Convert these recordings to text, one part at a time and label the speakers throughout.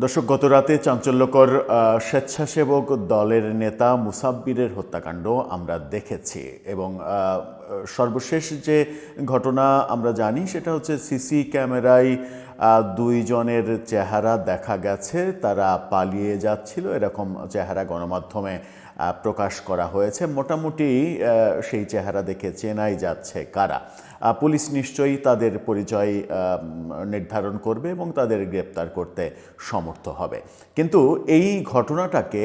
Speaker 1: দর্শক, গতরাতে চাঞ্চল্যকর স্বেচ্ছাসেবক দলের নেতা মুসাব্বিরের হত্যাকাণ্ড আমরা দেখেছি এবং সর্বশেষ যে ঘটনা আমরা জানি সেটা হচ্ছে সিসি ক্যামেরায় দুইজনের চেহারা দেখা গেছে, তারা পালিয়ে যাচ্ছিল এরকম চেহারা গণমাধ্যমে প্রকাশ করা হয়েছে। মোটামুটি সেই চেহারা দেখে চেনাই যাচ্ছে কারা। পুলিশ নিশ্চয়ই তাদের পরিচয় নির্ধারণ করবে এবং তাদের গ্রেপ্তার করতে সমর্থ হবে। কিন্তু এই ঘটনাটাকে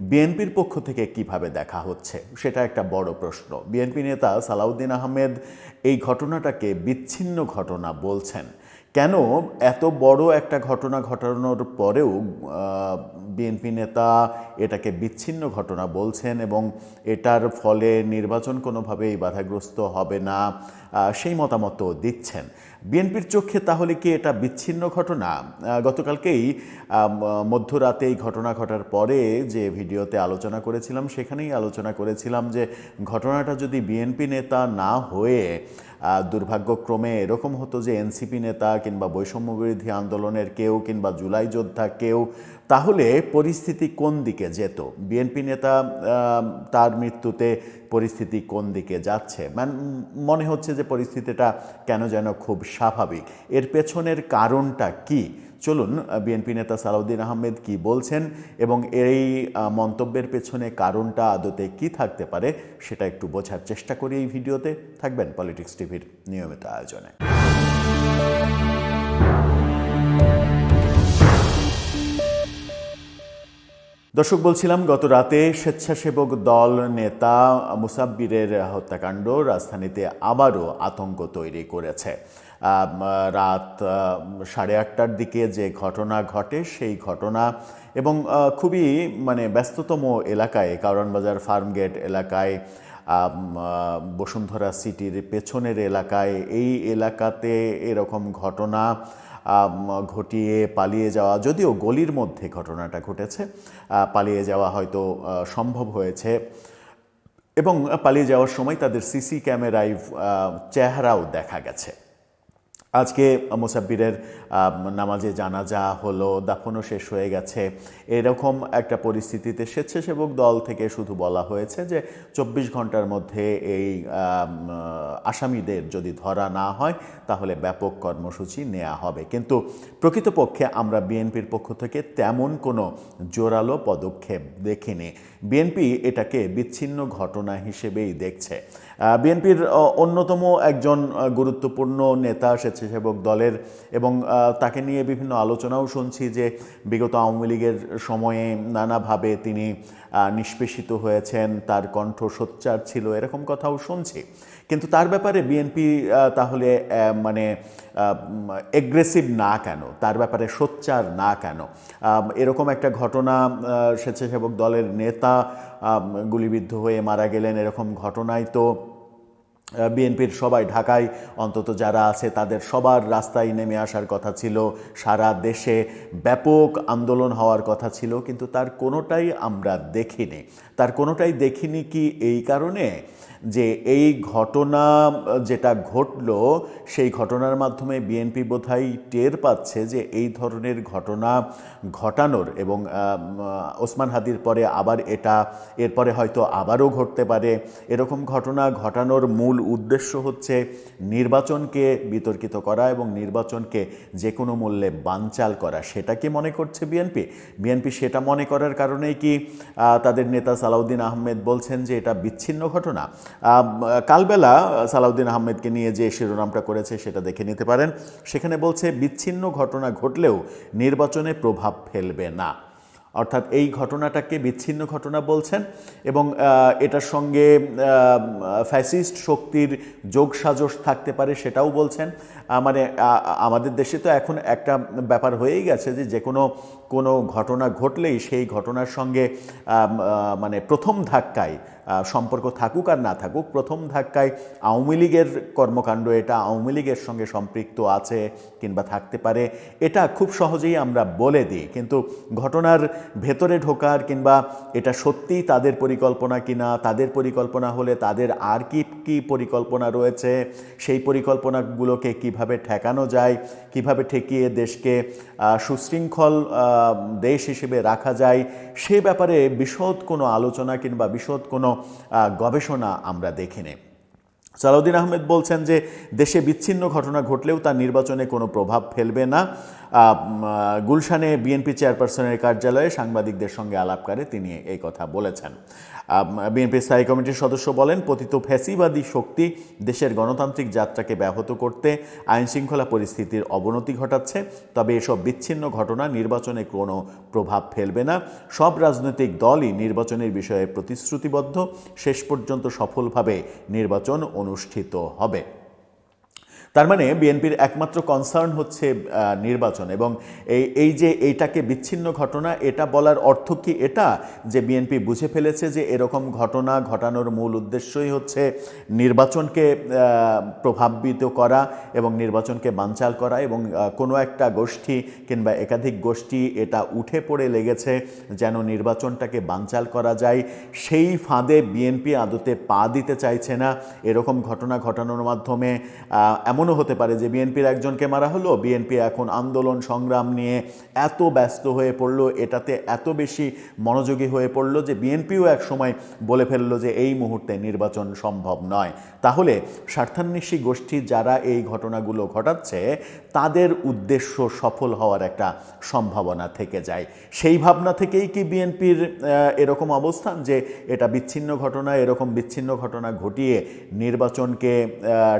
Speaker 1: বিএনপির পক্ষ থেকে কিভাবে দেখা হচ্ছে সেটা একটা বড় প্রশ্ন। বিএনপি নেতা সালাউদ্দিন আহমেদ এই ঘটনাটাকে বিচ্ছিন্ন ঘটনা বলছেন। কেন এত বড় একটা ঘটনা ঘটানোর পরেও বিএনপি নেতা এটাকে বিচ্ছিন্ন ঘটনা বলছেন এবং এটার ফলে নির্বাচন কোনোভাবেই বাধাগ্রস্ত হবে না সেই মতামতও দিচ্ছেন? বিএনপির চোখে তাহলে কি এটা বিচ্ছিন্ন ঘটনা? গতকালকেই মধ্যরাতে এই ঘটনা ঘটার পরে যে ভিডিওতে আলোচনা করেছিলাম সেখানেই আলোচনা করেছিলাম যে ঘটনাটা যদি বিএনপি নেতা না হয়ে দুর্ভাগ্যক্রমে এরকম হতো যে এনসিপি নেতা কিংবা বৈষম্যবিরোধী আন্দোলনের কেউ কিংবা জুলাই যোদ্ধা কেউ, তাহলে পরিস্থিতি কোন দিকে যেত? বিএনপি নেতা তার মৃত্যুতে পরিস্থিতি কোন দিকে যাচ্ছে? মনে হচ্ছে যে পরিস্থিতিটা কেন যেন খুব স্বাভাবিক। এর পেছনের কারণটা কি? চলুন বিএনপি নেতা সালাউদ্দিন আহমেদ কি বলছেন এবং এই মন্তব্যের পেছনে কারণটা আদতে কি থাকতে পারে সেটা একটু বোঝার চেষ্টা করি এই ভিডিওতে। থাকবেন পলিটিক্স টিভির নিয়মিত আয়োজনে। দর্শক, বলছিলাম গত রাতে স্বেচ্ছাসেবক দল নেতা মুসাব্বিরের হত্যাকাণ্ড রাজধানীতে আবারও আতঙ্ক তৈরি করেছে। রাত 8:30টার দিকে যে ঘটনা ঘটে সেই ঘটনা এবং খুবই ব্যস্ততম এলাকায়, কারওয়ানবাজার ফার্মগেট এলাকায়, বসুন্ধরা সিটির পেছনের এলাকায়, এই এলাকাতে এরকম ঘটনা ঘটিয়ে পালিয়ে যাওয়া, যদিও গলির মধ্যে ঘটনাটা ঘটেছে, পালিয়ে যাওয়া হয়তো সম্ভব হয়েছে এবং পালিয়ে যাওয়ার সময় তাদের সিসি ক্যামেরায় চেহারাও দেখা গেছে। আজকে মুসাব্বিরের নামাজে জানাজা হলো, দাফনও শেষ হয়ে গেছে। এরকম একটা পরিস্থিতিতে স্বেচ্ছাসেবক দল থেকে শুধু বলা হয়েছে যে 24 ঘন্টার মধ্যে এই আসামিদের যদি ধরা না হয় তাহলে ব্যাপক কর্মসূচি নেওয়া হবে। কিন্তু প্রকৃতপক্ষে আমরা বিএনপির পক্ষ থেকে তেমন কোনো জোরালো পদক্ষেপ দেখিনি। বিএনপি এটাকে বিচ্ছিন্ন ঘটনা হিসেবেই দেখছে। বিএনপির অন্যতম একজন গুরুত্বপূর্ণ নেতা স্বেচ্ছাসেবক দলের, এবং তাকে নিয়ে বিভিন্ন আলোচনাও শুনছি যে বিগত আওয়ামী লীগের সময়ে নানাভাবে তিনি নিষ্পেষিত হয়েছেন, তার কণ্ঠ সোচ্চার ছিল, এরকম কথাও শুনছি। কিন্তু তার ব্যাপারে বিএনপি তাহলে এগ্রেসিভ না কেন? তার ব্যাপারে সোচ্চার না কেন? এরকম একটা ঘটনা, স্বেচ্ছাসেবক দলের নেতা গুলিবিদ্ধ হয়ে মারা গেলেন, এরকম ঘটনায় তো বিএনপির সবাই, ঢাকায় অন্তত যারা আছে তাদের সবার রাস্তায় নেমে আসার কথা ছিল, সারা দেশে ব্যাপক আন্দোলন হওয়ার কথা ছিল, কিন্তু তার কোনোটাই আমরা দেখিনি। তার কোনোটাই দেখিনি কি এই কারণে যে এই ঘটনা যেটা ঘটলো সেই ঘটনার মাধ্যমে বিএনপি বোধহয় টের পাচ্ছে যে এই ধরনের ঘটনা ঘটানোর এবং ওসমান হাদির পরে আবার এরপরে হয়তো আবারও ঘটতে পারে, এরকম ঘটনা ঘটানোর মূল উদ্দেশ্য হচ্ছে নির্বাচনকে বিতর্কিত করা এবং নির্বাচনকে যে কোনো মূল্যে বানচাল করা। সেটা কি মনে করছে বিএনপি সেটা মনে করার কারণেই কি তাদের নেতা সালাউদ্দিন আহমেদ বলছেন যে এটা বিচ্ছিন্ন ঘটনা? কালবেলা সালাউদ্দিন আহমেদকে নিয়ে যে শিরোনামটা করেছে সেটা দেখে নিতে পারেন। সেখানে বলছে বিচ্ছিন্ন ঘটনা ঘটলেও নির্বাচনে প্রভাব ফেলবে না। অর্থাৎ এই ঘটনাটাকে বিচ্ছিন্ন ঘটনা বলছেন এবং এটার সঙ্গে ফ্যাসিস্ট শক্তির যোগসাজশ থাকতে পারে সেটাও বলছেন। আমাদের দেশে তো এখন একটা ব্যাপার হয়েই গেছে যে কোনো ঘটনা ঘটলেই সেই ঘটনার সঙ্গে প্রথম ধাক্কায় সম্পর্ক থাকুক আর না থাকুক, প্রথম ধাক্কায় আওয়ামী লীগের কর্মকাণ্ড, এটা আওয়ামী লীগের সঙ্গে সম্পৃক্ত আছে কিংবা থাকতে পারে, এটা খুব সহজেই আমরা বলে দিই। কিন্তু ঘটনার ভেতরে ঢোকার কিংবা এটা সত্যিই তাদের পরিকল্পনা কিনা, তাদের পরিকল্পনা হলে তাদের আর কি কি পরিকল্পনা রয়েছে, সেই পরিকল্পনাগুলোকে কিভাবে ঠেকানো যায়, কিভাবে ঠেকিয়ে দেশকে সুশৃঙ্খল দেশ হিসেবে রাখা যায়, সে ব্যাপারে বিশদ কোনো আলোচনা কিংবা বিশদ কোনো গবেষণা আমরা দেখিনি। সালাউদ্দিন আহমেদ বলছেন যে দেশে বিচ্ছিন্ন ঘটনা ঘটলেও তা নির্বাচনে কোনো প্রভাব ফেলবে না। গুলশানে বিএনপি চেয়ারপারসনের কার্যালয়ে সাংবাদিকদের সঙ্গে আলাপকারে তিনি এই কথা বলেছেন। বিএনপি স্থায়ী কমিটির সদস্য বলেন, পতিত ফ্যাসিবাদী শক্তি দেশের গণতান্ত্রিক যাত্রাকে ব্যাহত করতে আইনশৃঙ্খলা পরিস্থিতির অবনতি ঘটাচ্ছে। তবে এসব বিচ্ছিন্ন ঘটনা নির্বাচনে কোনো প্রভাব ফেলবে না। সব রাজনৈতিক দলই নির্বাচনের বিষয়ে প্রতিশ্রুতিবদ্ধ। শেষ পর্যন্ত সফলভাবে নির্বাচন অনুষ্ঠিত হবে। তার মানে বিএনপির একমাত্র কনসার্ন হচ্ছে নির্বাচন, এবং এই যে এইটাকে বিচ্ছিন্ন ঘটনা, এটা বলার অর্থ কি এটা যে বিএনপি বুঝে ফেলেছে যে এরকম ঘটনা ঘটানোর মূল উদ্দেশ্যই হচ্ছে নির্বাচনকে প্রভাবিত করা এবং নির্বাচনকে বানচাল করা, এবং কোনো একটা গোষ্ঠী কিংবা একাধিক গোষ্ঠী এটা উঠে পড়ে লেগেছে যেন নির্বাচনটাকে বানচাল করা যায়। সেই ফাঁদে বিএনপি আদতে পা দিতে চাইছে না। এরকম ঘটনা ঘটানোর মাধ্যমে এমনও হতে পারে যে বিএনপির একজনকে মারা হলো, বিএনপি এখন আন্দোলন সংগ্রাম নিয়ে এত ব্যস্ত হয়ে পড়লো, এটাতে এত বেশি মনোযোগী হয়ে পড়লো যে বিএনপিও এক সময় বলে ফেললো যে এই মুহূর্তে নির্বাচন সম্ভব নয়। তাহলে স্বার্থান্বেষী গোষ্ঠী যারা এই ঘটনাগুলো ঘটাচ্ছে তাদের উদ্দেশ্য সফল হওয়ার একটা সম্ভাবনা থেকে যায়। সেই ভাবনা থেকেই কি বিএনপির এরকম অবস্থান যে এটা বিচ্ছিন্ন ঘটনা, এরকম বিচ্ছিন্ন ঘটনা ঘটিয়ে নির্বাচনকে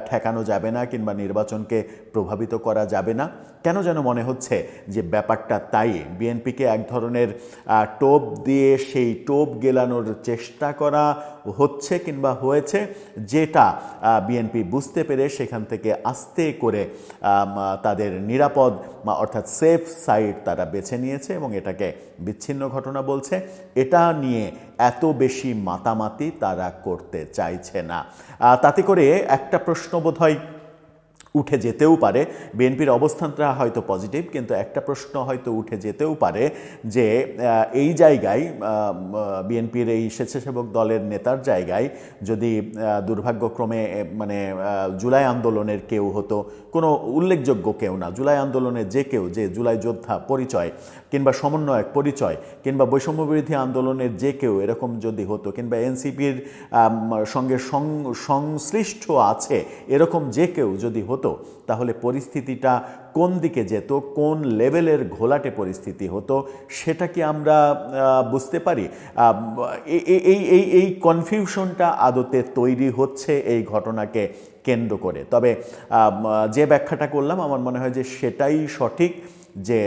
Speaker 1: ঠেকানো যাবে না কিংবা নির্বাচনকে প্রভাবিত করা যাবে না? কেন যেন মনে হচ্ছে যে ব্যাপারটা তাই। বিএনপিকে এক ধরনের টোপ দিয়ে সেই টোপ গেলানোর চেষ্টা করা হচ্ছে কিংবা হয়েছে, যেটা বিএনপি বুঝতে পেরে সেখান থেকে আস্তে করে তাদের নিরাপদ অর্থাৎ সেফ সাইড তারা বেছে নিয়েছে এবং এটাকে বিচ্ছিন্ন ঘটনা বলছে। এটা নিয়ে এত বেশি মাতামাতি তারা করতে চাইছে না। তাতে করে একটা প্রশ্ন বোধহয় উঠে যেতেও পারে, বিএনপির অবস্থানটা হয়তো পজিটিভ, কিন্তু একটা প্রশ্ন হয়তো উঠে যেতেও পারে যে এই জায়গায় বিএনপির এই স্বেচ্ছাসেবক দলের নেতার জায়গায় যদি দুর্ভাগ্যক্রমে মানে জুলাই আন্দোলনের কেউ হতো, কোনো উল্লেখযোগ্য কেউ না, জুলাই আন্দোলনের যে কেউ, যে জুলাই যোদ্ধা পরিচয় কিংবা সমন্বয়ক পরিচয় কিংবা বৈষম্যবিরোধী আন্দোলনের যে কেউ এরকম যদি হতো, কিংবা এনসিপির সঙ্গে সংশ্লিষ্ট আছে এরকম যে কেউ যদি হতো, তাহলে পরিস্থিতিটা কোন দিকে যেত, কোন লেভেলের ঘোলাটে পরিস্থিতি হতো সেটা কি আমরা বুঝতে পারি? এই কনফিউশনটা আদতে তৈরি হচ্ছে এই ঘটনাকে কেন্দ্র করে। তবে যে ব্যাখ্যাটা করলাম আমার মনে হয় যে সেটাই সঠিক, যে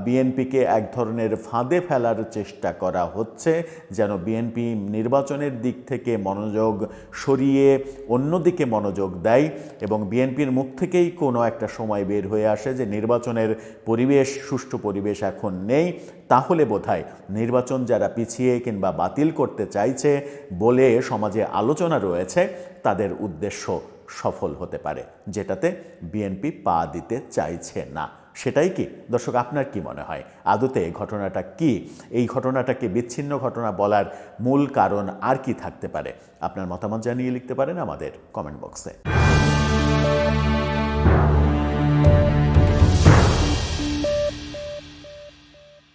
Speaker 1: বিএনপিকে এক ধরনের ফাঁদে ফেলার চেষ্টা করা হচ্ছে যেন বিএনপি নির্বাচনের দিক থেকে মনোযোগ সরিয়ে অন্যদিকে মনোযোগ দেয় এবং বিএনপির মুখ থেকেই কোনো একটা সময় বের হয়ে আসে যে নির্বাচনের পরিবেশ, সুষ্ঠু পরিবেশ এখন নেই। তাহলে বোধহয় নির্বাচন যারা পিছিয়ে কিংবা বাতিল করতে চাইছে বলে সমাজে আলোচনা রয়েছে তাদের উদ্দেশ্য সফল হতে পারে, যেটাতে বিএনপি পা দিতে চাইছে না। সেটাই কি দর্শক, আপনার কি মনে হয় আদতে ঘটনাটা কি? এই ঘটনাটাকে বিচ্ছিন্ন ঘটনা বলার মূল কারণ আর কি থাকতে পারে? আপনার মতামত জানিয়ে লিখতে পারেন আমাদের কমেন্ট বক্সে।